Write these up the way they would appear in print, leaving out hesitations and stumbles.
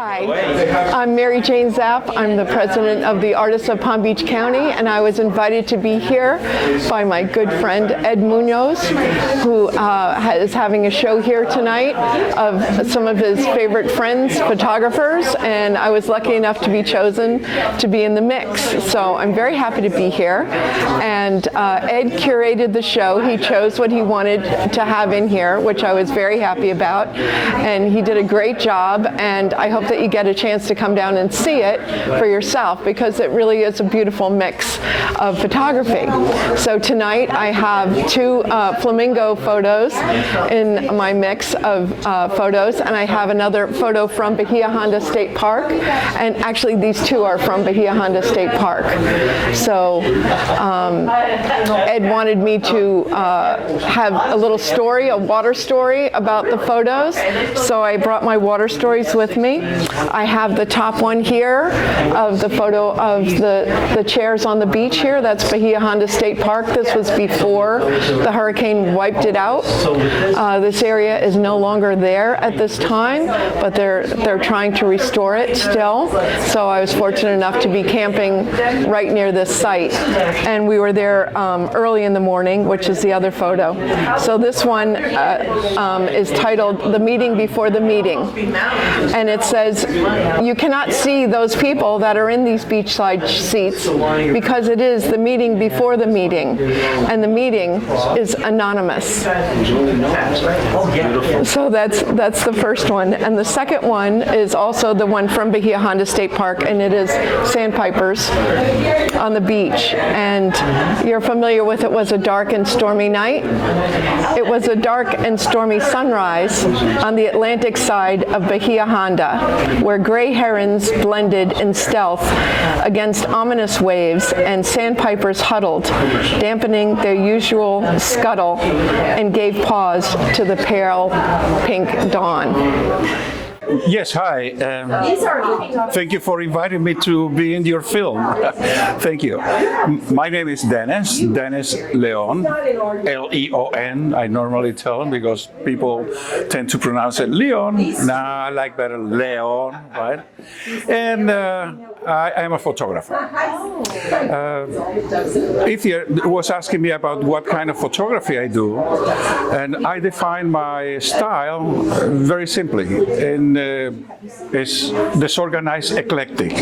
Hi, I'm Mary Jane ZAPP. I'm the president of the Artists of Palm Beach County, and I was invited to be here by my good friend Ed MUÑOZ, who is having a show here tonight of some of his favorite friends, photographers, and I was lucky enough to be chosen to be in the mix. So I'm very happy to be here, and Ed curated the show. He chose what he wanted to have in here, which I was very happy about, and he did a great job, and I hope that you get a chance to come down and see it for yourself, because it really is a beautiful mix of photography. So tonight I have two flamingo photos in my mix of photos, and I have another photo from Bahia Honda State Park, and actually these two are from Bahia Honda State Park. So Ed wanted me to have a little story, a water story about the photos, so I brought my water stories with me. I have the top one here of the photo of the chairs on the beach here. That's Bahia Honda State Park. This was before the hurricane wiped it out. This area is no longer there at this time, but they're trying to restore it still. So I was fortunate enough to be camping right near this site, and we were there early in the morning, which is the other photo. So this one is titled "The Meeting Before the Meeting," and it says, you cannot see those people that are in these beachside seats because it is the meeting before the meeting, and the meeting is anonymous. So that's the first one, and the second one is also the one from Bahia Honda State Park, and it is sandpipers on the beach, and you're familiar with it. Was a dark and stormy night. It was a dark and stormy sunrise on the Atlantic side of Bahia Honda, where gray herons blended in stealth against ominous waves, and sandpipers huddled, dampening their usual scuttle, and gave pause to the pale pink dawn. Yes, hi. Thank you for inviting me to be in your film. Thank you. My name is Dennis LEÓN, L-E-O-N. I normally tell them because people tend to pronounce it Leon. Nah, I like better Leon, right? And I am a photographer. Ithia was asking me about what kind of photography I do, and I define my style very simply. Is disorganized, eclectic.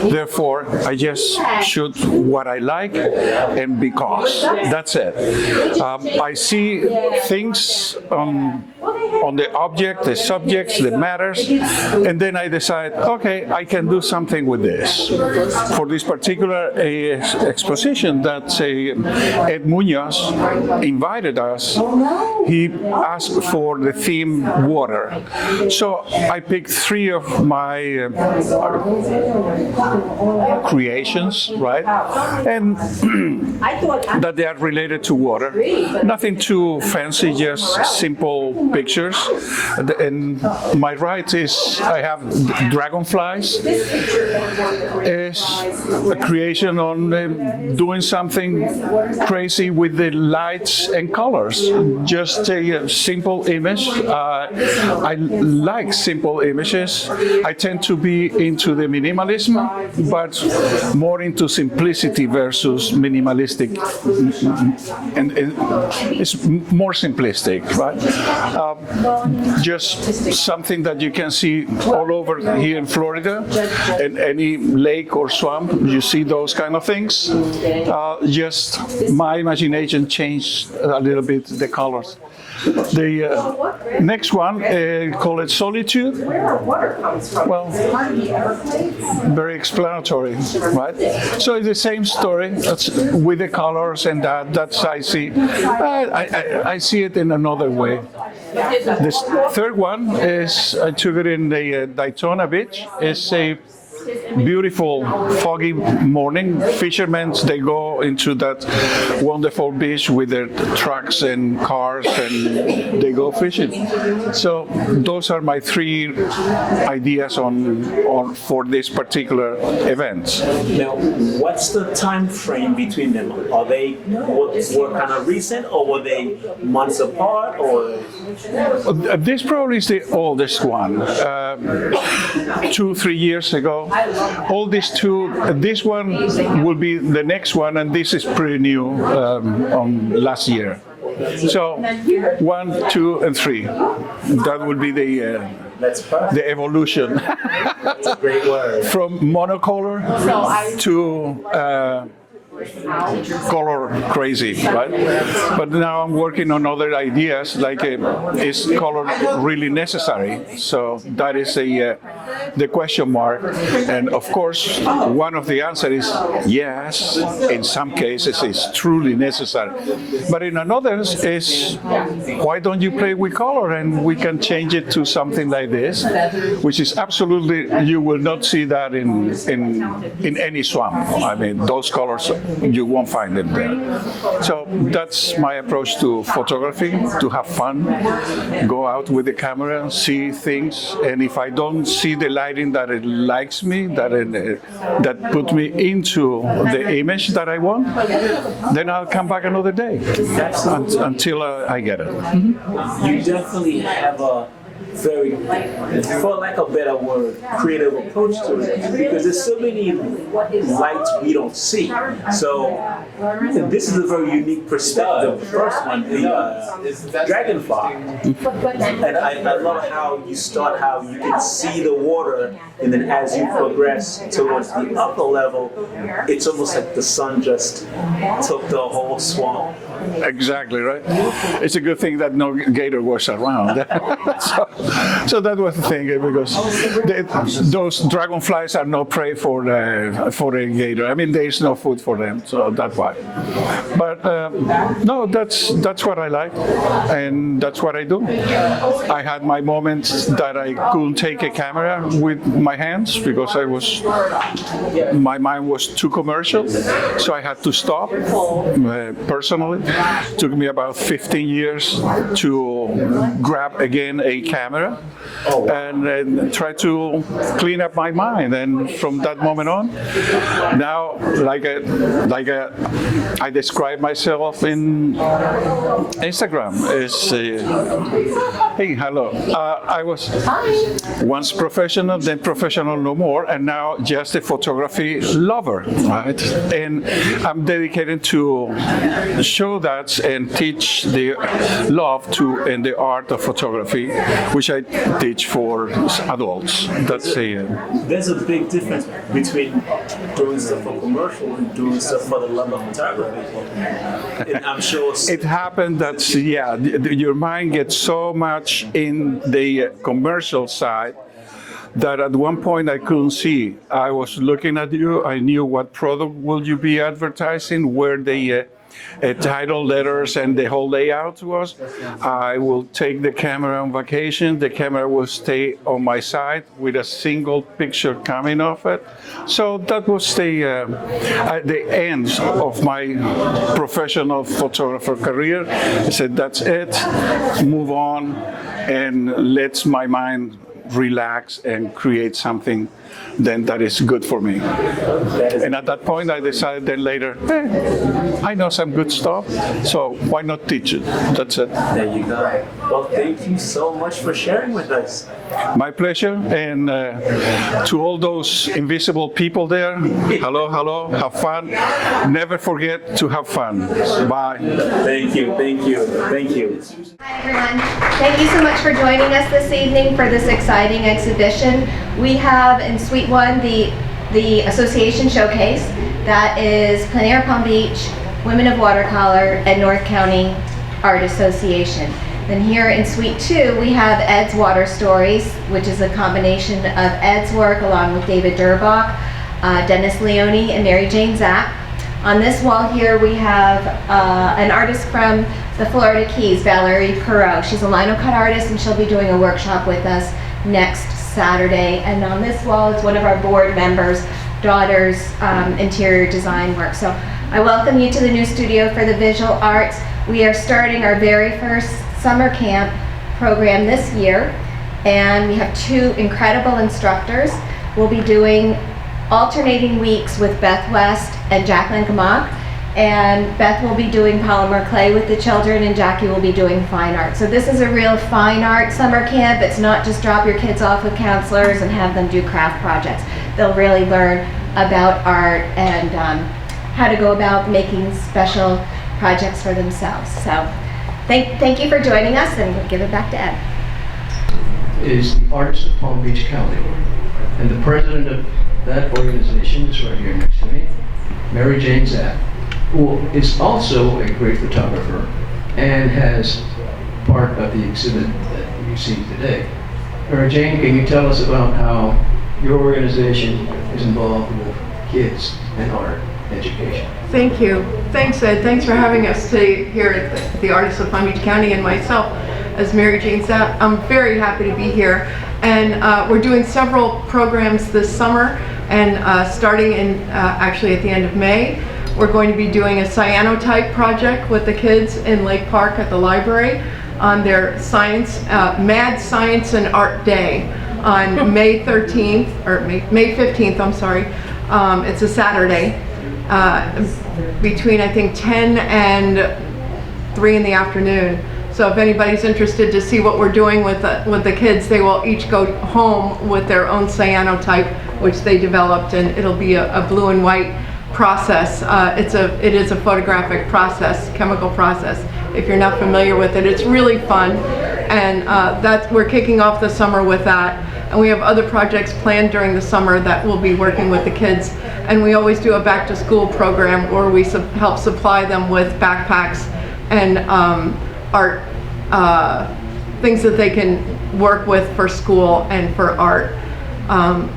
Therefore, I just shoot what I like and because. That's it. I see things on the object, the subjects, the matters, and then I decide, okay, I can do something with this. For this particular exposition that Ed MUÑOZ invited us, he asked for the theme water. So I picked three of my creations, right? And that they are related to water. Nothing too fancy, just simple pictures. And my right is I have dragonflies. Is a creation on doing something crazy with the lights and colors. Just a simple image. I like simple images. I tend to be into the minimalism, but more into simplicity versus minimalistic, and it's more simplistic, right? Just something that you can see all over here in Florida, in any lake or swamp, you see those kind of things. Just my imagination changed a little bit the colors. The next one, call it Solitude. Well, very explanatory, right? So it's the same story. That's with the colors and that's I see. I see it in another way. This third one is I took it in the Daytona Beach. It's a beautiful foggy morning. Fishermen, they go into that wonderful beach with their trucks and cars and they go fishing. So those are my three ideas on for this particular event. Now, what's the time frame between them? Are they were kind of recent, or were they months apart, or? This probably is the oldest one. 2-3 years ago. All these two, this one will be the next one, and this is pretty new on last year. So 1, 2, and 3. That will be the evolution. That's a great word. From monocolor to color crazy, right? But now I'm working on other ideas, like is color really necessary? So that is the question mark. And of course, one of the answers is yes, in some cases it's truly necessary. But in others is, why don't you play with color and we can change it to something like this, which is absolutely, you will not see that in any swamp. I mean, those colors, you won't find them there. So that's my approach to photography, to have fun, go out with the camera, see things, and if I don't see the lighting that it likes me, that put me into the image that I want, then I'll come back another day until I get it. You definitely have a very, for lack of a better word, creative approach to it, because there's so many lights we don't see. So this is a very unique perspective. The first one, the dragonfly, and I love how you start, how you can see the water, and then as you progress towards the upper level, it's almost like the sun just took the whole swamp. Exactly right. It's a good thing that no gator was around. so that was the thing, because those dragonflies are no prey for a gator. I mean, there is no food for them, so that's why. But no, that's what I like, and that's what I do. I had my moments that I couldn't take a camera with my hands because my mind was too commercial, so I had to stop personally. It took me about 15 years to grab again a camera and try to clean up my mind. And from that moment on, now, I describe myself in Instagram as hey, hello. I was once professional, then professional no more, and now just a photography lover, right? And I'm dedicated to show that and teach the love to and the art of photography, which I teach for adults. There's a big difference between doing stuff for commercial and doing stuff for the love of photography. And I'm sure it happened that your mind gets so much in the commercial side that at one point I couldn't see. I was looking at you, I knew what product will you be advertising, where the title, letters, and the whole layout was. I will take the camera on vacation. The camera will stay on my side with a single picture coming off it. So that was the end of my professional photographer career. I said, that's it, move on, and let my mind relax and create something then that is good for me. And at that point I decided then later, hey, I know some good stuff, so why not teach it? That's it. There you go. Well, thank you so much for sharing with us. My pleasure. And to all those invisible people there, hello, hello, have fun. Never forget to have fun. Bye. Thank you, thank you, thank you. Hi everyone. Thank you so much for joining us this evening for this exciting exhibition. We have in Suite 1 the Association Showcase. That is Plein Air Palm Beach, Women of Watercolor, and North County Art Association. Then here in Suite 2 we have Ed's Water Stories, which is a combination of Ed's work along with David DURBAK, Dennis LEÓN, and Mary Jane ZAPP. On this wall here we have an artist from the Florida Keys, Valerie Perot. She's a linocut artist and she'll be doing a workshop with us next Saturday. And on this wall is one of our board members' daughter's interior design work. So I welcome you to the new studio for the visual arts. We are starting our very first summer camp program this year, and we have 2 incredible instructors. We'll be doing alternating weeks with Beth West and Jacqueline Gamak, and Beth will be doing polymer clay with the children, and Jackie will be doing fine art. So this is a real fine art summer camp. It's not just drop your kids off with counselors and have them do craft projects. They'll really learn about art and how to go about making special projects for themselves. So thank you for joining us, and we'll give it back to Ed. Is the Artists of Palm Beach County, and the president of that organization is right here next to me, Mary Jane Zapp, who is also a great photographer and has part of the exhibit that you see today. Mary Jane, can you tell us about how your organization is involved with kids and art education? Thank you. Thanks, Ed. Thanks for having us today here at the Artists of Palm Beach County, and myself as Mary Jane Zapp. I'm very happy to be here. And we're doing several programs this summer, and starting in actually at the end of May, we're going to be doing a cyanotype project with the kids in Lake Park at the library on their science, Mad Science and Art Day on May 13th, or May 15th, I'm sorry. It's a Saturday, between I think 10 and 3 in the afternoon. So if anybody's interested to see what we're doing with the kids, they will each go home with their own cyanotype, which they developed, and it'll be a blue and white process. It is a photographic process, chemical process. If you're not familiar with it, it's really fun, and we're kicking off the summer with that. And we have other projects planned during the summer that we'll be working with the kids. And we always do a back to school program where we help supply them with backpacks and art, things that they can work with for school and for art.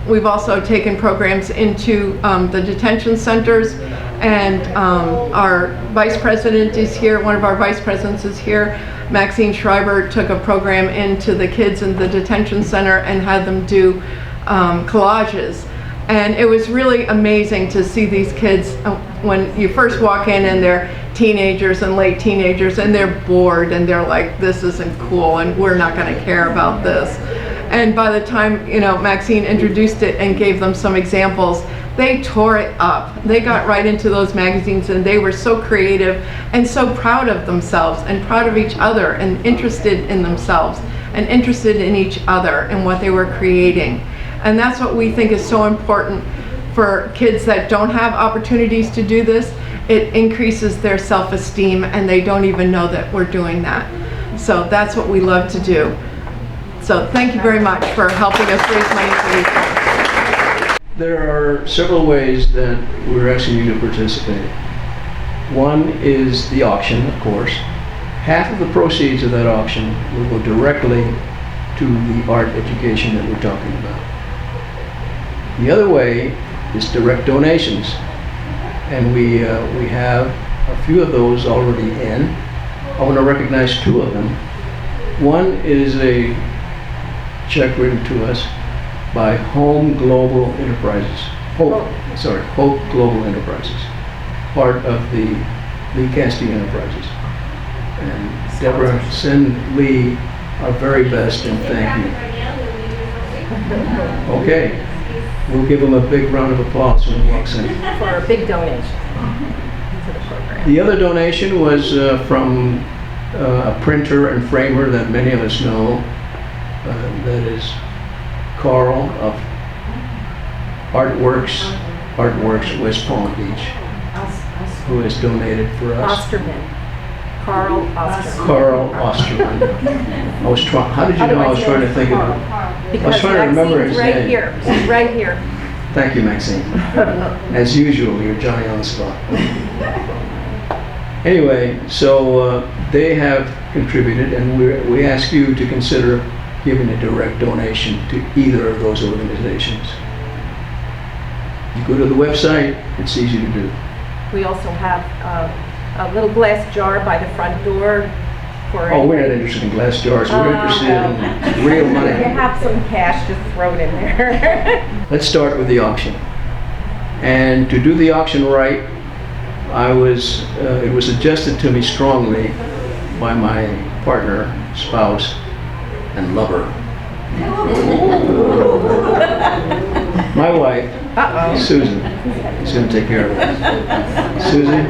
We've also taken programs into the detention centers, and our vice president is here, one of our vice presidents is here. Maxine Schreiber took a program into the kids in the detention center and had them do collages. And it was really amazing to see these kids when you first walk in and they're teenagers and late teenagers and they're bored and they're like, this isn't cool and we're not going to care about this. And by the time, you know, Maxine introduced it and gave them some examples, they tore it up. They got right into those magazines, and they were so creative and so proud of themselves and proud of each other and interested in themselves and interested in each other and what they were creating. And that's what we think is so important for kids that don't have opportunities to do this. It increases their self-esteem, and they don't even know that we're doing that. So that's what we love to do. So thank you very much for helping us raise money for these folks. There are several ways that we're asking you to participate. One is the auction, of course. Half of the proceeds of that auction will go directly to the art education that we're talking about. The other way is direct donations, and we have a few of those already in. I want to recognize 2 of them. One is a check written to us by Hope Global Enterprises, part of the Lee Casting Enterprises. And Deborah, send Lee our very best and thank you. Okay, we'll give him a big round of applause when he walks in. For a big donation to the program. The other donation was from a printer and framer that many of us know. That is Carl of Artworks West Palm Beach, who has donated for us. Osterman. Carl Osterman. Carl Osterman. I was trying. How did you know I was trying to think of it? Because I was trying to remember his Maxine's right name. here. He's right here. Thank you, Maxine. As usual, you're Johnny on the spot. Anyway, so they have contributed, and we ask you to consider giving a direct donation to either of those organizations. You go to the website, it's easy to do. We also have a little glass jar by the front door for Oh, we're not interested in glass jars. We're interested in real If you money. have some cash, just throw it in there. Let's start with the auction. And to do the auction right, it was suggested to me strongly by my partner, spouse, and lover. My wife, Susan, is going to take care of it. Susan,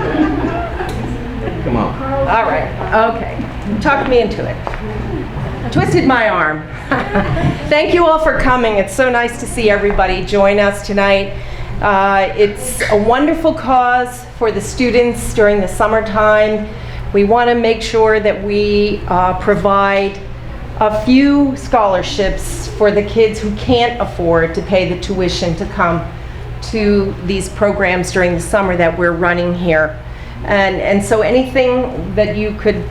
come on. All right, okay. Talk me into it. Twisted my arm. Thank you all for coming. It's so nice to see everybody join us tonight. It's a wonderful cause for the students during the summertime. We want to make sure that we provide a few scholarships for the kids who can't afford to pay the tuition to come to these programs during the summer that we're running here. And so anything that you could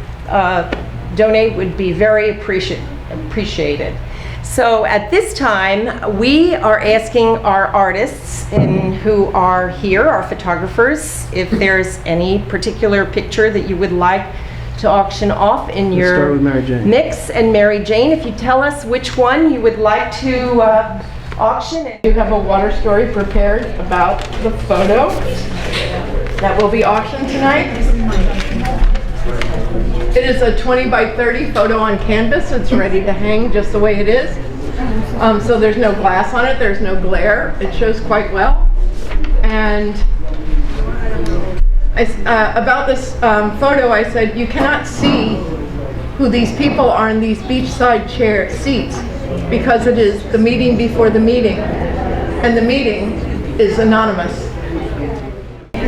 donate would be very appreciated. So at this time, we are asking our artists who are here, our photographers, if there's any particular picture that you would like to auction off in Let's your start with Mary Jane. mix. And Mary Jane, if you tell us which one you would like to auction. You have a water story prepared about the photo that will be auctioned tonight. It is a 20 by 30 photo on canvas. It's ready to hang just the way it is. So there's no glass on it, there's no glare. It shows quite well. And about this photo, I said, you cannot see who these people are in these beachside chair seats because it is the meeting before the meeting. And the meeting is anonymous.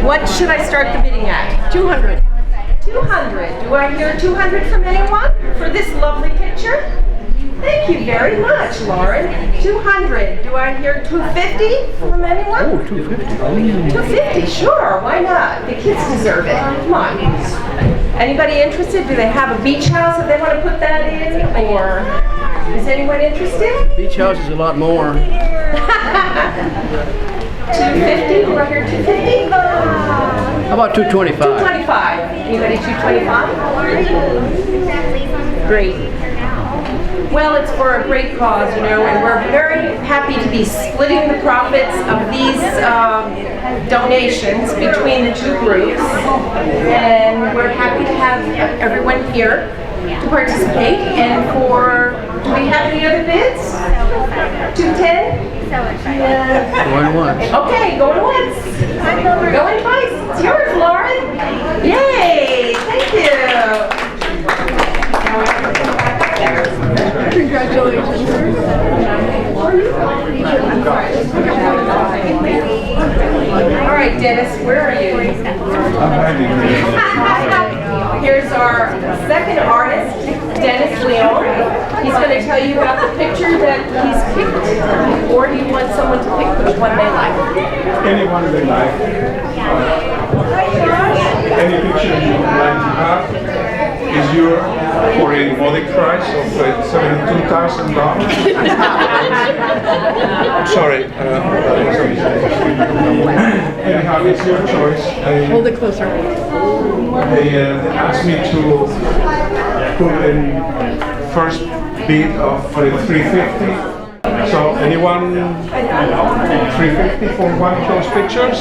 What should I start the bidding at? 200. 200. Do I hear 200 from anyone for this lovely picture? Thank you very much, Lauren. 200. Do I hear 250 from anyone? Oh, 250. 250, sure. Why not? The kids deserve it. Come on. Anybody interested? Do they have a beach house that they want to put that in? Or is anyone interested? Beach house is a lot more. 250? Do I hear 250? How about 225? 225. Anybody 225? Great. Well, it's for a great cause, you know, and we're very happy to be splitting the profits of these donations between the two groups. And we're happy to have everyone here to participate. And do we have any other bids? 210? Going once. Okay, going once. Going twice. It's yours, Lauren. Yay! Thank you. Congratulations. All right, Dennis, where are you? Here's our second artist, Dennis LEÓN. He's going to tell you about the picture that he's picked, or do you want someone to pick which one they like? Anyone they like. Any picture you would like to have is yours for a modic price of $72,000. Sorry, anyhow, it's your choice. Hold it closer. They asked me to put in first bid of $350. So anyone 350 for one of those pictures?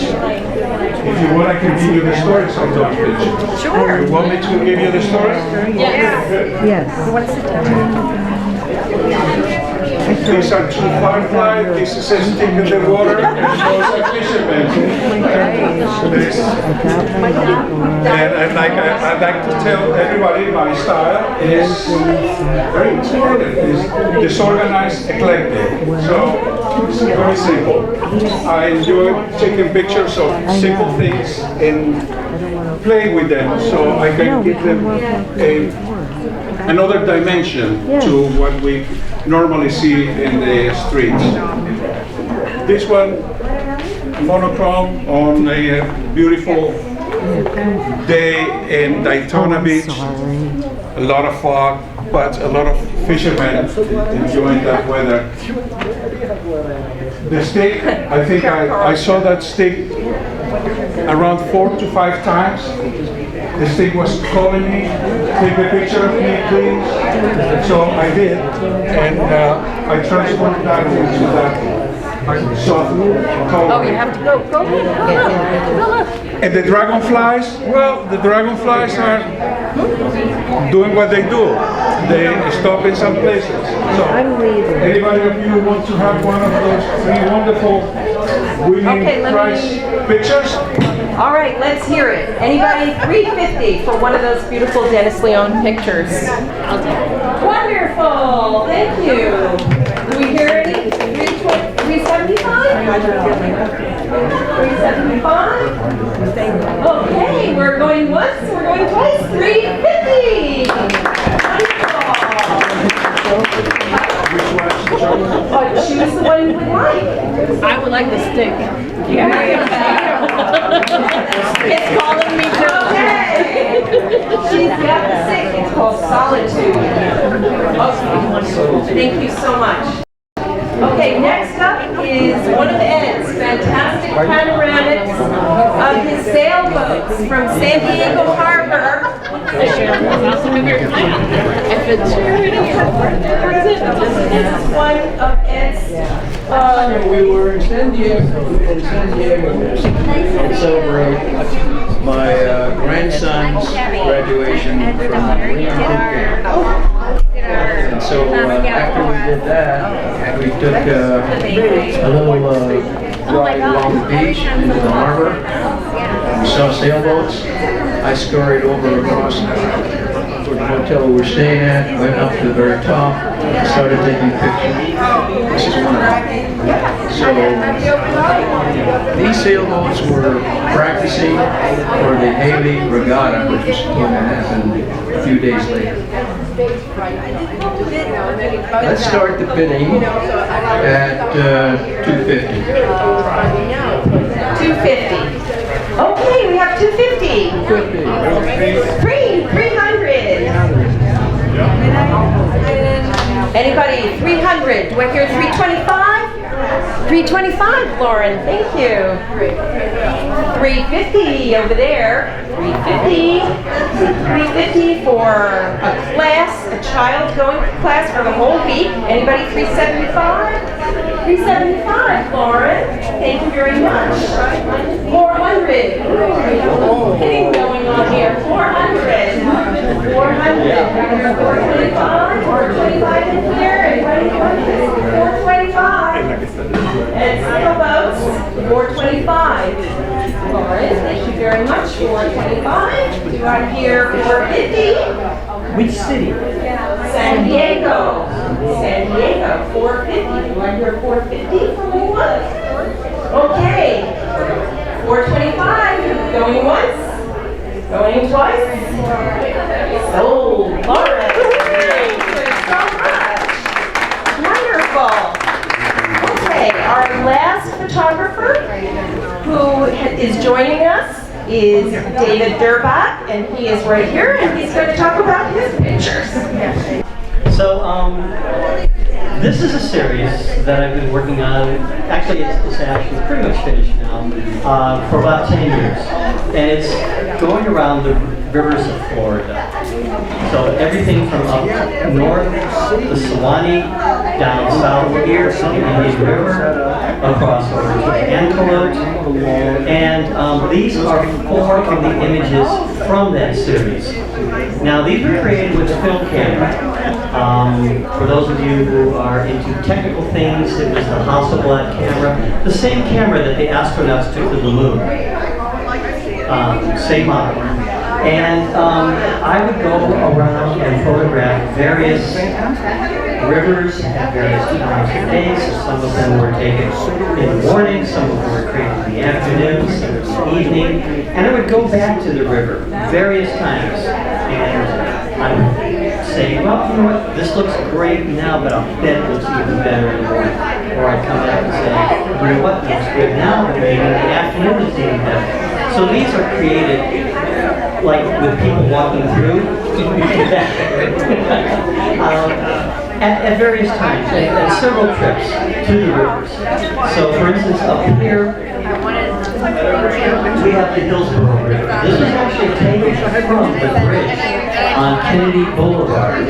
If you want, I can give you the stories of those pictures. Sure. You want me to give you the story? Yes. You want to sit down? These are two fireflies. This is a stick in the water. And those are fishermen. And I'd like to tell everybody my style is very important. It's disorganized, eclectic. So it's very simple. I enjoy taking pictures of simple things and play with them, so I can give them another dimension to what we normally see in the streets. This one, monochrome on a beautiful day in Daytona Beach. A lot of fog, but a lot of fishermen enjoying that weather. The stick, I think I saw that stick around 4 to 5 times. The stick was calling me take a picture of me, please? So I did, and I transformed that into that soft color. Oh, you have to go. Go look. And the dragonflies, well, the dragonflies are doing what they do. They stop in some places. So, anybody of you want to have one of those 3 wonderful winning prize pictures? All right, let's hear it. Anybody? $350 for one of those beautiful Dennis Leon pictures. I'll take it. Wonderful. Thank you. Do we hear any? 375? 375? Okay, we're going once, we're going twice. 350. Oh, choose the one you would like. I would like the stick. It's calling me Joe. Okay. She's got the stick. It's called Solitude. Okay. Thank you so much. Okay, next up is one of Ed's fantastic panoramics of his sailboats from San Diego Harbor. This is one of Ed's. We were in San Diego to celebrate my grandson's graduation from Marine Corps. And so after we did that, we took a little ride along the beach into the harbor. We saw sailboats. I scurried over across to the hotel we were staying at, went up to the very top, and started taking pictures. This is one of them. So these sailboats were practicing for the Haley Regatta, which was going to happen a few days later. Let's start the bidding at $250. 250. Okay, we have 250. 300. Anybody? 300. Do I hear 325? 325, Lauren. Thank you. 350 over there. 350. 350 for a class, a child going to class for the whole week. Anybody? 375? 375, Lauren. Thank you very much. 400. Hitting going on here. 400. 400. 425. 425 in here. Anybody? 425. And sailboats. 425. Lauren, thank you very much. 425. Do I hear 450? Which city? San Diego. San Diego, 450. Do I hear 450 from anyone? Okay. 425. Going once. Going twice. Sold. Lauren. Thank you so much. Wonderful. Okay, our last photographer who is joining us is David DURBAK, and he is right here, and he's going to talk about his pictures. So, this is a series that I've been working on. Actually, it's actually pretty much finished now for about 10 years, and it's going around the rivers of Florida. So everything from up north, the Suwannee, down south here to the Indian River, across over to Antelope, and these are 4 of the images from that series. Now these were created with a film camera. For those of you who are into technical things, it was the Hasselblad camera, the same camera that the astronauts took to the moon. Same model. And I would go around and photograph various rivers at various times of day. So some of them were taken in the morning, some of them were created in the afternoon, some in the evening. And I would go back to the river various times. And I would say, well, you know what, this looks great now, but I'll bet it looks even better in the morning. Or I'd come back and say, you know what, it looks good now, but maybe in the afternoon it's even better. So these are created like with people walking through at various times, and several trips to the rivers. So for instance, up here, we have the Hillsborough River. This was actually taken from the bridge on Kennedy Boulevard,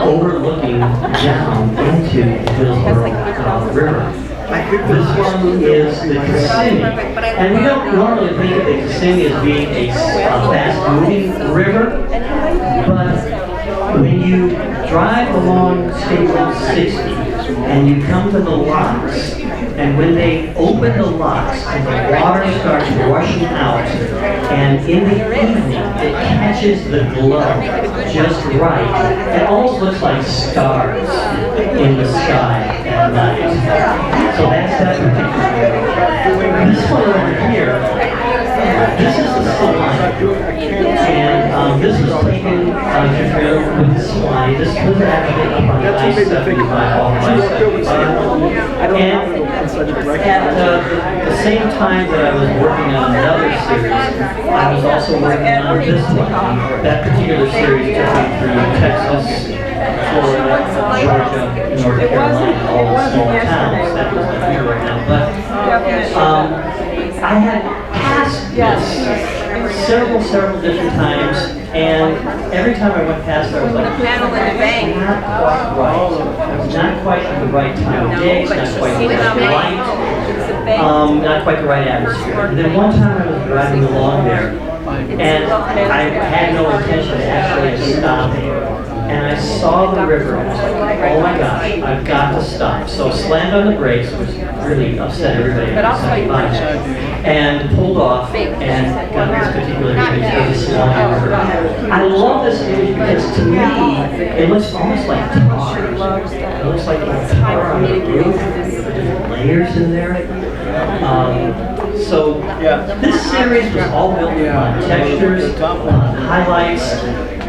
overlooking down into the Hillsborough River. This one is the Kissimmee. And we don't normally think of the Kissimmee as being a fast-moving river, but when you drive along State Road 60 and you come to the locks, and when they open the locks and the water starts rushing out, and in the evening it catches the glow just right, it almost looks like stars in the sky at night. So that's that particular river. This one over here, this is the Swine, and this was taken with the Swine. This was actually up on I-75 off I-75. And at the same time that I was working on another series, I was also working on this one. That particular series took me through Texas, Florida, Georgia, North Carolina, all the small towns. That was the here right now. But I had passed this several different times, and every time I went past there, I was like, it's not quite right. It's not quite the right time of day, it's not quite the right light, not quite the right atmosphere. And then one time I was driving along there, and I had no intention actually of stopping. And I saw the river, and I was like, oh my gosh, I've got to stop. So slammed on the brakes, which really upset everybody, and pulled off and got this particular image of this long river. I love this image because to me, it looks almost like tar. It looks like tar on the roof. There's layers in there. So this series was all built on textures, highlights,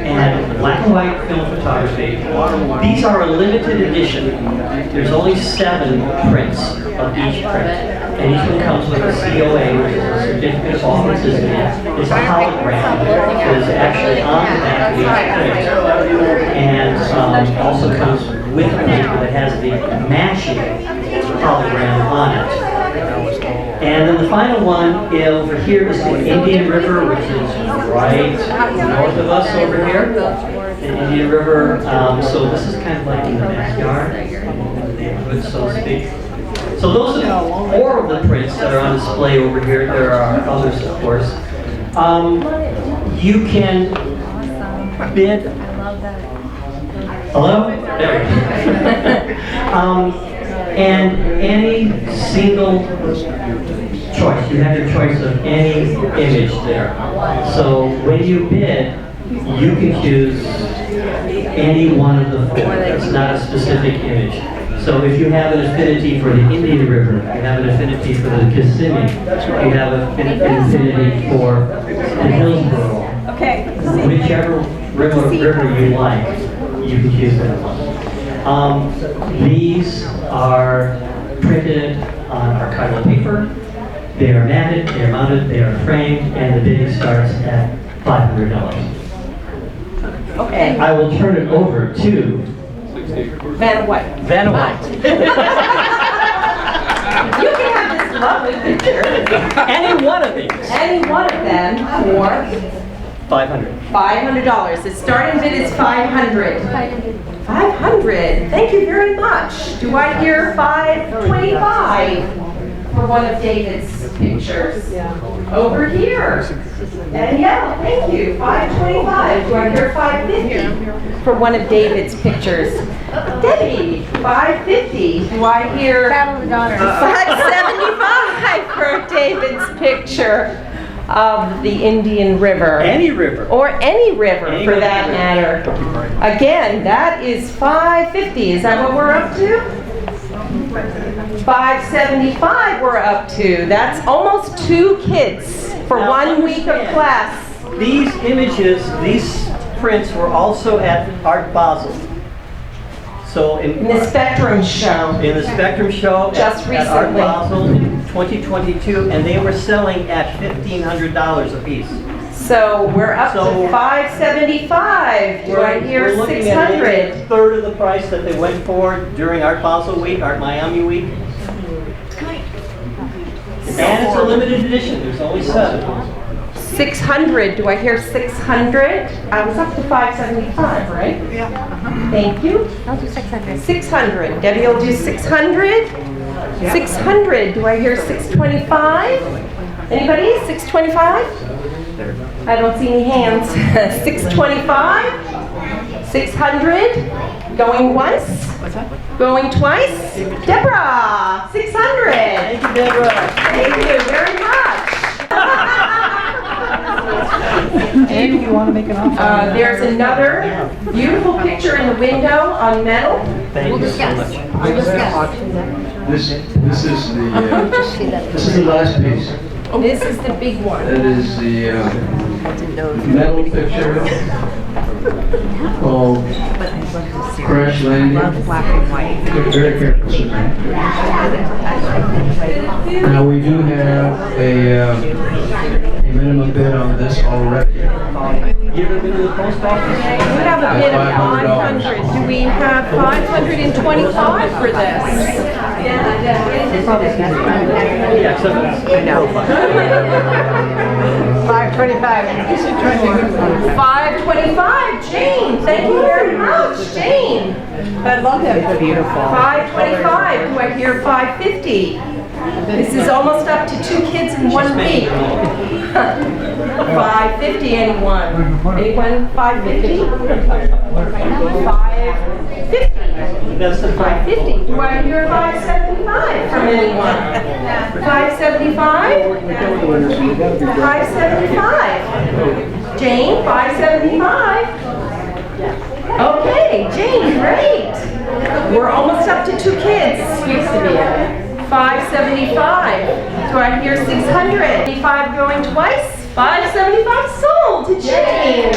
and black and white film photography. These are a limited edition. There's only 7 prints of each print. And each one comes with a COA, which is a certificate of authenticity. It's a hologram that is actually on the back of each print. And also comes with a paper that has the matching hologram on it. And then the final one over here is the Indian River, which is right north of us over here. The Indian River, so this is kind of like in the backyard, in the neighborhood, so to speak. So those are 4 of the prints that are on display over here. There are others, of course. You can bid. Hello? There we go. And any single choice, you have your choice of any image there. So when you bid, you can choose any one of the 4. It's not a specific image. So if you have an affinity for the Indian River, you have an affinity for the Kissimmee, you have an affinity for the Hillsborough, whichever river you like, you can choose that one. These are printed on archival paper. They are matted, they are mounted, they are framed, and the bidding starts at $500. Okay. I will turn it over to Van White. Van White. You can have this lovely picture. Any one of these. Any one of them for $500. $500. The starting bid is $500. 500. Thank you very much. Do I hear $525 for one of David's pictures? Over here. And yeah, thank you. $525. Do I hear $550 for one of David's pictures? Debbie, $550. Do I hear $575 for David's picture of the Indian River? Any river. Or any river, for that matter. Again, that is $550. Is that what we're up to? $575 we're up to. That's almost 2 kids for Now, 1 week of class. These images, these prints were also at Art Basel. So In the Spectrum show. in the Spectrum show Just at Art recently. Basel in 2022, and they were selling at $1,500 a piece. So we're up to So- $575. Do I hear We're looking at maybe a $600? third of the price that they went for during Art Basel week, Art Miami week. And it's a limited edition, there's only 7. 600, do I hear 600? I was up to 575, right? Yeah. Thank you. I'll do 600. 600, Debbie will do 600. 600, do I hear 625? Anybody, 625? I don't see any hands. 625, 600, going once, going twice. Deborah, 600. Thank you, Deborah. Thank you very much. And if you want to make an offer. There's another beautiful picture in the window on metal. Thank you so much. This is the last piece. This is the big one. That is the metal picture called Crash Landing. Very careful, Susan. Now we do have a minimum bid on this already. You ever been to the post office? We have a bid of $500. 500. Do we have 525 for this? Yeah, so I know. 525. 525, Jane. Thank you very much, Jane. I love that. It's beautiful. 525. Do I hear 550? This is almost up to 2 kids in 1 week. 550, anyone? Anyone? 550? 550. That's the 550. Do I hear 575 from anyone? 575? 575. Jane, 575. Okay, Jane, great. We're almost up to 2 kids. 575. Do I hear 600? 5 going twice? 575 sold to Jane.